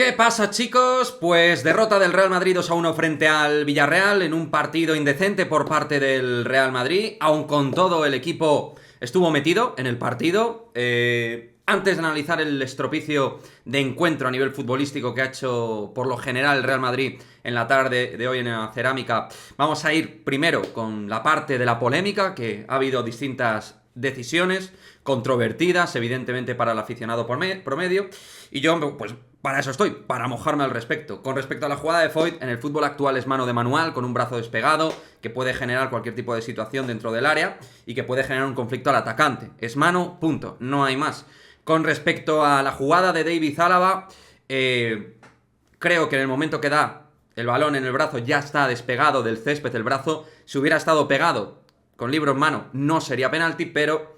¿Qué pasa, chicos? Pues derrota del Real Madrid 2-1 frente al Villarreal en un partido indecente por parte del Real Madrid. Aun con todo, el equipo estuvo metido en el partido. Antes de analizar el estropicio de encuentro a nivel futbolístico que ha hecho por lo general el Real Madrid en la tarde de hoy en la Cerámica, vamos a ir primero con la parte de la polémica, que ha habido distintas decisiones controvertidas, evidentemente, para el aficionado promedio. Y yo, pues, para eso estoy, para mojarme al respecto. Con respecto a la jugada de Foyth, en el fútbol actual es mano de manual, con un brazo despegado, que puede generar cualquier tipo de situación dentro del área y que puede generar un conflicto al atacante. Es mano, punto, no hay más. Con respecto a la jugada de David Álava, creo que en el momento que da el balón en el brazo ya está despegado del césped el brazo. Si hubiera estado pegado con libro en mano no sería penalti, pero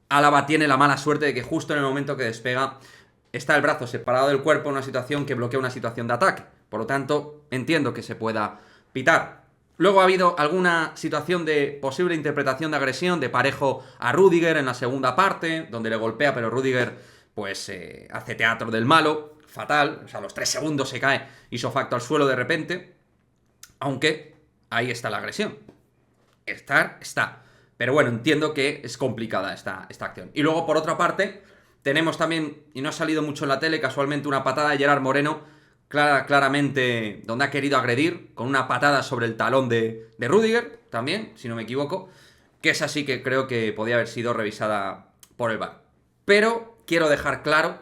Álava tiene la mala suerte de que justo en el momento que despega está el brazo separado del cuerpo, una situación que bloquea una situación de ataque. Por lo tanto, entiendo que se pueda pitar. Luego ha habido alguna situación de posible interpretación de agresión de Parejo a Rüdiger en la segunda parte, donde le golpea, pero Rüdiger pues hace teatro del malo, fatal, o sea, a los 3 segundos se cae hizo facto al suelo de repente, aunque ahí está la agresión. Está. Pero bueno, entiendo que es complicada esta acción. Y luego, por otra parte, tenemos también, y no ha salido mucho en la tele, casualmente una patada de Gerard Moreno, claramente donde ha querido agredir, con una patada sobre el talón de Rüdiger, también, si no me equivoco, que es así que creo que podía haber sido revisada por el VAR. Pero quiero dejar claro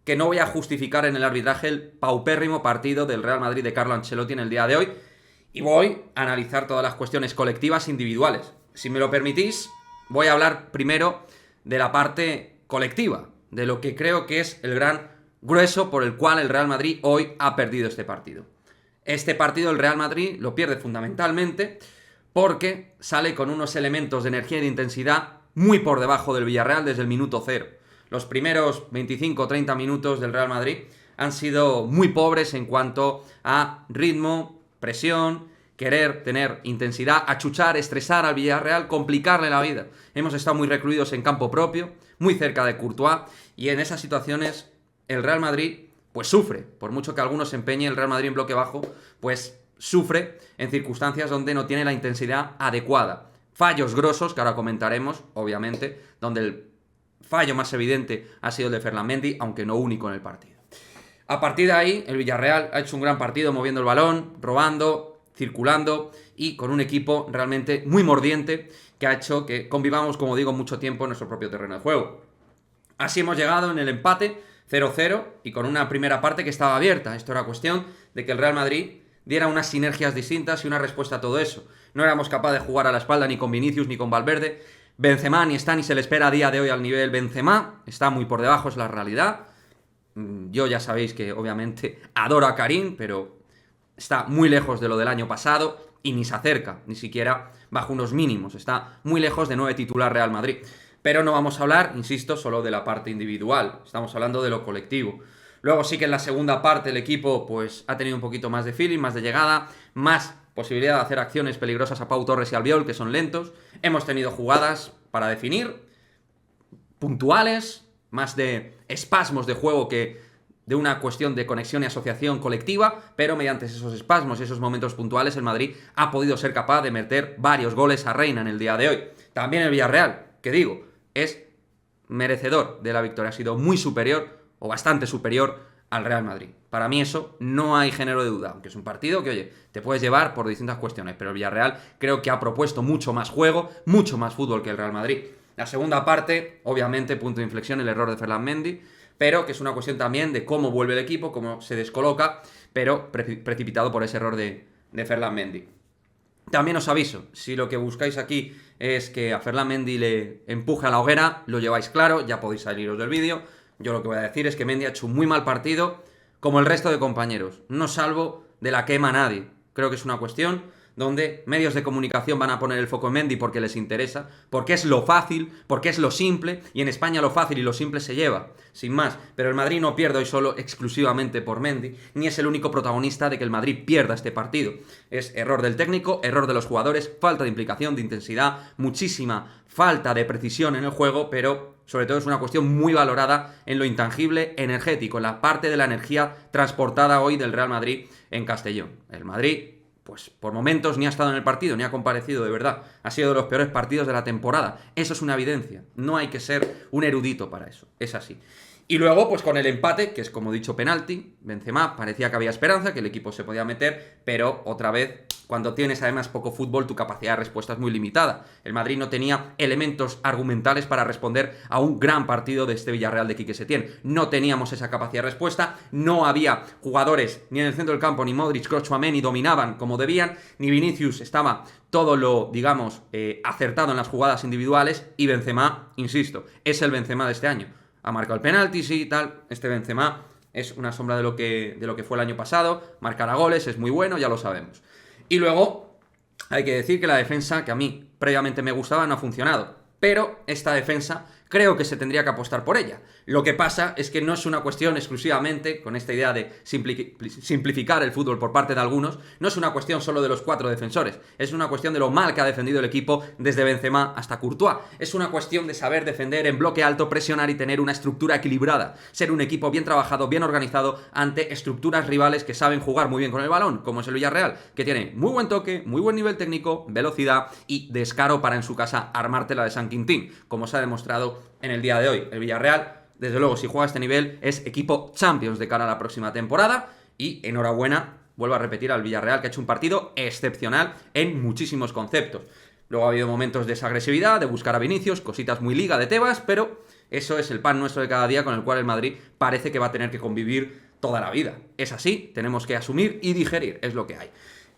que no voy a justificar en el arbitraje el paupérrimo partido del Real Madrid de Carlo Ancelotti en el día de hoy, y voy a analizar todas las cuestiones colectivas e individuales. Si me lo permitís, voy a hablar primero de la parte colectiva, de lo que creo que es el gran grueso por el cual el Real Madrid hoy ha perdido este partido. Este partido el Real Madrid lo pierde fundamentalmente porque sale con unos elementos de energía y de intensidad muy por debajo del Villarreal desde el minuto cero. Los primeros 25 o 30 minutos del Real Madrid han sido muy pobres en cuanto a ritmo, presión, querer tener intensidad, achuchar, estresar al Villarreal, complicarle la vida. Hemos estado muy recluidos en campo propio, muy cerca de Courtois, y en esas situaciones el Real Madrid pues sufre. Por mucho que algunos se empeñe el Real Madrid en bloque bajo, pues sufre en circunstancias donde no tiene la intensidad adecuada. Fallos grosos, que ahora comentaremos, obviamente, donde el fallo más evidente ha sido el de Ferland Mendy, aunque no único en el partido. A partir de ahí, el Villarreal ha hecho un gran partido moviendo el balón, robando, circulando y con un equipo realmente muy mordiente que ha hecho que convivamos, como digo, mucho tiempo en nuestro propio terreno de juego. Así hemos llegado en el empate 0-0 y con una primera parte que estaba abierta. Esto era cuestión de que el Real Madrid diera unas sinergias distintas y una respuesta a todo eso. No éramos capaces de jugar a la espalda ni con Vinicius ni con Valverde. Benzema ni está ni se le espera a día de hoy al nivel Benzema. Está muy por debajo, es la realidad. Yo ya sabéis que obviamente adoro a Karim, pero está muy lejos de lo del año pasado y ni se acerca, ni siquiera bajo unos mínimos. Está muy lejos de 9 titular Real Madrid. Pero no vamos a hablar, insisto, solo de la parte individual. Estamos hablando de lo colectivo. Luego sí que en la segunda parte el equipo pues ha tenido un poquito más de feeling, más de llegada, más posibilidad de hacer acciones peligrosas a Pau Torres y Albiol, que son lentos. Hemos tenido jugadas para definir, puntuales, más de espasmos de juego que de una cuestión de conexión y asociación colectiva, pero mediante esos espasmos y esos momentos puntuales el Madrid ha podido ser capaz de meter varios goles a Reina en el día de hoy. También el Villarreal, que digo, es merecedor de la victoria, ha sido muy superior o bastante superior al Real Madrid. Para mí eso no hay género de duda, aunque es un partido que, oye, te puedes llevar por distintas cuestiones, pero el Villarreal creo que ha propuesto mucho más juego, mucho más fútbol que el Real Madrid. La segunda parte, obviamente, punto de inflexión, el error de Ferland Mendy, pero que es una cuestión también de cómo vuelve el equipo, cómo se descoloca, pero precipitado por ese error de Ferland Mendy. También os aviso, si lo que buscáis aquí es que a Ferland Mendy le empuje a la hoguera, lo lleváis claro, ya podéis saliros del vídeo. Yo lo que voy a decir es que Mendy ha hecho un muy mal partido, como el resto de compañeros. No salvo de la quema a nadie. Creo que es una cuestión donde medios de comunicación van a poner el foco en Mendy porque les interesa, porque es lo fácil, porque es lo simple, y en España lo fácil y lo simple se lleva, sin más. Pero el Madrid no pierde hoy solo exclusivamente por Mendy, ni es el único protagonista de que el Madrid pierda este partido. Es error del técnico, error de los jugadores, falta de implicación, de intensidad, muchísima falta de precisión en el juego, pero sobre todo es una cuestión muy valorada en lo intangible energético, en la parte de la energía transportada hoy del Real Madrid en Castellón. El Madrid, pues por momentos ni ha estado en el partido, ni ha comparecido de verdad. Ha sido de los peores partidos de la temporada. Eso es una evidencia. No hay que ser un erudito para eso. Es así. Y luego, pues con el empate, que es como he dicho, penalti, Benzema, parecía que había esperanza, que el equipo se podía meter, pero otra vez, cuando tienes además poco fútbol, tu capacidad de respuesta es muy limitada. El Madrid no tenía elementos argumentales para responder a un gran partido de este Villarreal de Quique Setién. No teníamos esa capacidad de respuesta, no había jugadores ni en el centro del campo, ni Modric, Kroos, Tchouaméni dominaban como debían, ni Vinicius estaba todo lo, digamos, acertado en las jugadas individuales, y Benzema, insisto, es el Benzema de este año. Ha marcado el penalti, sí, tal. Este Benzema es una sombra de lo que fue el año pasado. Marcará goles, es muy bueno, ya lo sabemos. Y luego, hay que decir que la defensa, que a mí previamente me gustaba, no ha funcionado. Pero esta defensa creo que se tendría que apostar por ella. Lo que pasa es que no es una cuestión exclusivamente, con esta idea de simplificar el fútbol por parte de algunos, no es una cuestión solo de los 4 defensores, es una cuestión de lo mal que ha defendido el equipo desde Benzema hasta Courtois. Es una cuestión de saber defender en bloque alto, presionar y tener una estructura equilibrada. Ser un equipo bien trabajado, bien organizado ante estructuras rivales que saben jugar muy bien con el balón, como es el Villarreal, que tiene muy buen toque, muy buen nivel técnico, velocidad y descaro para en su casa armártela de San Quintín, como se ha demostrado en el día de hoy. El Villarreal, desde luego, si juega a este nivel, es equipo Champions de cara a la próxima temporada. Y enhorabuena, vuelvo a repetir, al Villarreal, que ha hecho un partido excepcional en muchísimos conceptos. Luego ha habido momentos de esa agresividad, de buscar a Vinicius, cositas muy liga de Tebas, pero eso es el pan nuestro de cada día con el cual el Madrid parece que va a tener que convivir toda la vida. Es así, tenemos que asumir y digerir, es lo que hay.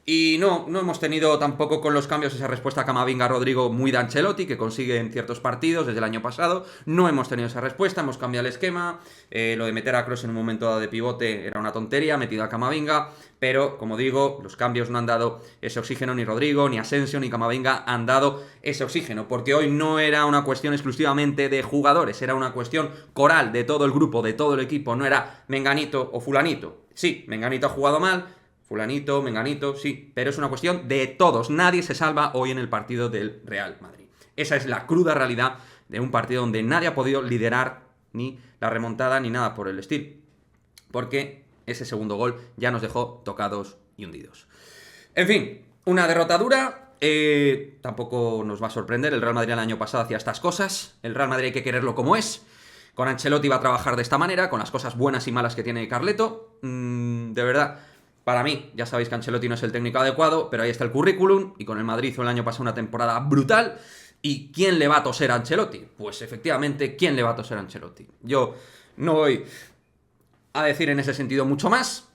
Y no hemos tenido tampoco con los cambios esa respuesta a Camavinga-Rodrigo muy de Ancelotti, que consigue en ciertos partidos desde el año pasado. No hemos tenido esa respuesta, hemos cambiado el esquema. Lo de meter a Kroos en un momento dado de pivote era una tontería, metido a Camavinga. Pero, como digo, los cambios no han dado ese oxígeno, ni Rodrigo, ni Asensio, ni Camavinga han dado ese oxígeno. Porque hoy no era una cuestión exclusivamente de jugadores, era una cuestión coral de todo el grupo, de todo el equipo. No era Menganito o Fulanito. Sí, Menganito ha jugado mal, Fulanito, Menganito, sí, pero es una cuestión de todos. Nadie se salva hoy en el partido del Real Madrid. Esa es la cruda realidad de un partido donde nadie ha podido liderar ni la remontada ni nada por el estilo. Porque ese segundo gol ya nos dejó tocados y hundidos. En fin, una derrota dura. Tampoco nos va a sorprender. El Real Madrid el año pasado hacía estas cosas. El Real Madrid hay que quererlo como es. Con Ancelotti va a trabajar de esta manera, con las cosas buenas y malas que tiene Carleto. De verdad, para mí, ya sabéis que Ancelotti no es el técnico adecuado, pero ahí está el currículum, y con el Madrid hizo el año pasado una temporada brutal. ¿Y quién le va a toser a Ancelotti? Pues efectivamente, ¿quién le va a toser a Ancelotti? Yo no voy a decir en ese sentido mucho más.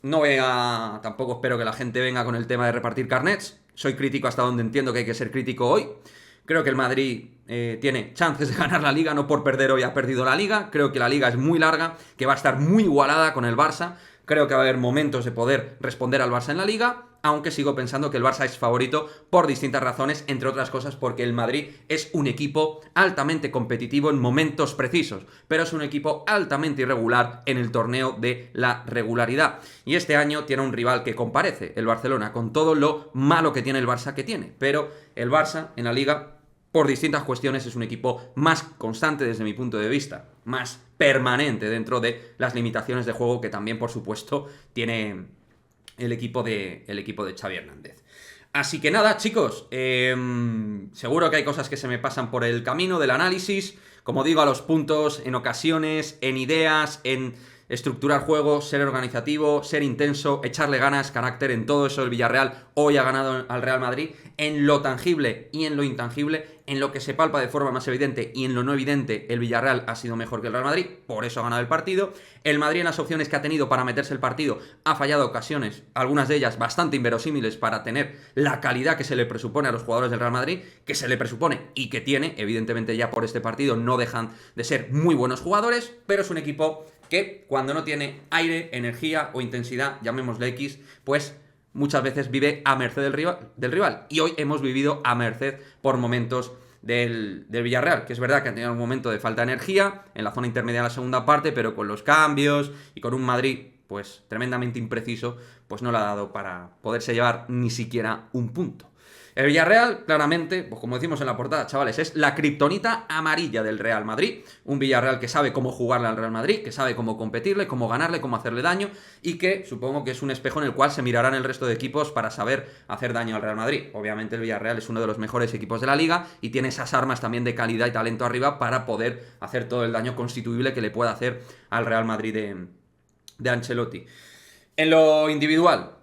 No voy a... Tampoco espero que la gente venga con el tema de repartir carnets. Soy crítico hasta donde entiendo que hay que ser crítico hoy. Creo que el Madrid tiene chances de ganar la Liga, no por perder hoy ha perdido la Liga. Creo que la Liga es muy larga, que va a estar muy igualada con el Barça. Creo que va a haber momentos de poder responder al Barça en la Liga, aunque sigo pensando que el Barça es favorito por distintas razones, entre otras cosas porque el Madrid es un equipo altamente competitivo en momentos precisos, pero es un equipo altamente irregular en el torneo de la regularidad. Y este año tiene un rival que comparece, el Barcelona, con todo lo malo que tiene el Barça que tiene, pero el Barça en la Liga, por distintas cuestiones, es un equipo más constante desde mi punto de vista, más permanente dentro de las limitaciones de juego que también, por supuesto, tiene el equipo de Xavi Hernández. Así que nada, chicos, seguro que hay cosas que se me pasan por el camino del análisis, como digo, a los puntos, en ocasiones, en ideas, en estructurar juegos, ser organizativo, ser intenso, echarle ganas, carácter. En todo eso el Villarreal hoy ha ganado al Real Madrid. En lo tangible y en lo intangible, en lo que se palpa de forma más evidente y en lo no evidente, el Villarreal ha sido mejor que el Real Madrid, por eso ha ganado el partido. El Madrid, en las opciones que ha tenido para meterse el partido, ha fallado ocasiones, algunas de ellas bastante inverosímiles, para tener la calidad que se le presupone a los jugadores del Real Madrid, que se le presupone y que tiene. Evidentemente ya por este partido no dejan de ser muy buenos jugadores, pero es un equipo que cuando no tiene aire, energía o intensidad, llamémosle X, pues muchas veces vive a merced del rival. Y hoy hemos vivido a merced por momentos del Villarreal, que es verdad que han tenido un momento de falta de energía en la zona intermedia de la segunda parte, pero con los cambios y con un Madrid pues tremendamente impreciso, pues no le ha dado para poderse llevar ni siquiera un punto. El Villarreal, claramente, pues como decimos en la portada, chavales, es la kriptonita amarilla del Real Madrid. Un Villarreal que sabe cómo jugarle al Real Madrid, que sabe cómo competirle, cómo ganarle, cómo hacerle daño, y que supongo que es un espejo en el cual se mirarán el resto de equipos para saber hacer daño al Real Madrid. Obviamente el Villarreal es uno de los mejores equipos de la liga y tiene esas armas también de calidad y talento arriba para poder hacer todo el daño constituible que le pueda hacer al Real Madrid de Ancelotti. En lo individual,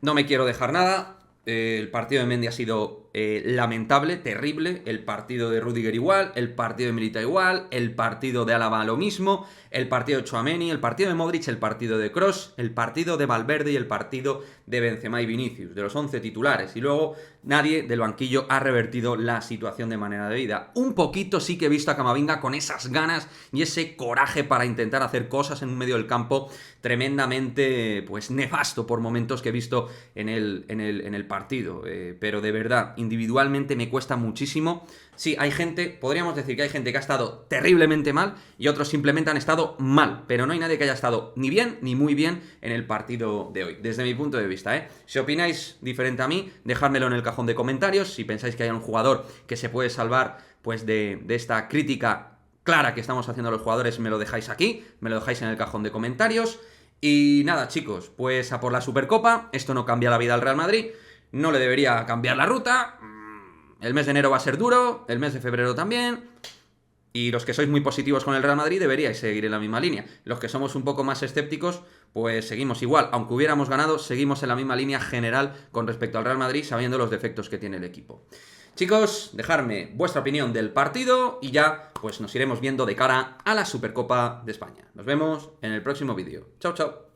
no me quiero dejar nada. El partido de Mendy ha sido lamentable, terrible. El partido de Rudiger igual, el partido de Militao igual, el partido de Álava lo mismo, el partido de Tchouaméni, el partido de Modric, el partido de Kroos, el partido de Valverde y el partido de Benzema y Vinicius, de los 11 titulares. Y luego nadie del banquillo ha revertido la situación de manera debida. Un poquito sí que he visto a Camavinga con esas ganas y ese coraje para intentar hacer cosas en un medio del campo tremendamente pues nefasto por momentos que he visto en el partido. Pero de verdad, individualmente me cuesta muchísimo. Sí, hay gente, podríamos decir que hay gente que ha estado terriblemente mal y otros simplemente han estado mal, pero no hay nadie que haya estado ni bien ni muy bien en el partido de hoy, desde mi punto de vista, ¿eh? Si opináis diferente a mí, dejádmelo en el cajón de comentarios. Si pensáis que hay un jugador que se puede salvar pues de esta crítica clara que estamos haciendo a los jugadores, me lo dejáis aquí, me lo dejáis en el cajón de comentarios. Y nada, chicos, pues a por la Supercopa. Esto no cambia la vida al Real Madrid, no le debería cambiar la ruta. El mes de enero va a ser duro, el mes de febrero también. Y los que sois muy positivos con el Real Madrid deberíais seguir en la misma línea. Los que somos un poco más escépticos, pues seguimos igual. Aunque hubiéramos ganado, seguimos en la misma línea general con respecto al Real Madrid, sabiendo los defectos que tiene el equipo. Chicos, dejadme vuestra opinión del partido y ya pues nos iremos viendo de cara a la Supercopa de España. Nos vemos en el próximo vídeo. Chao, chao.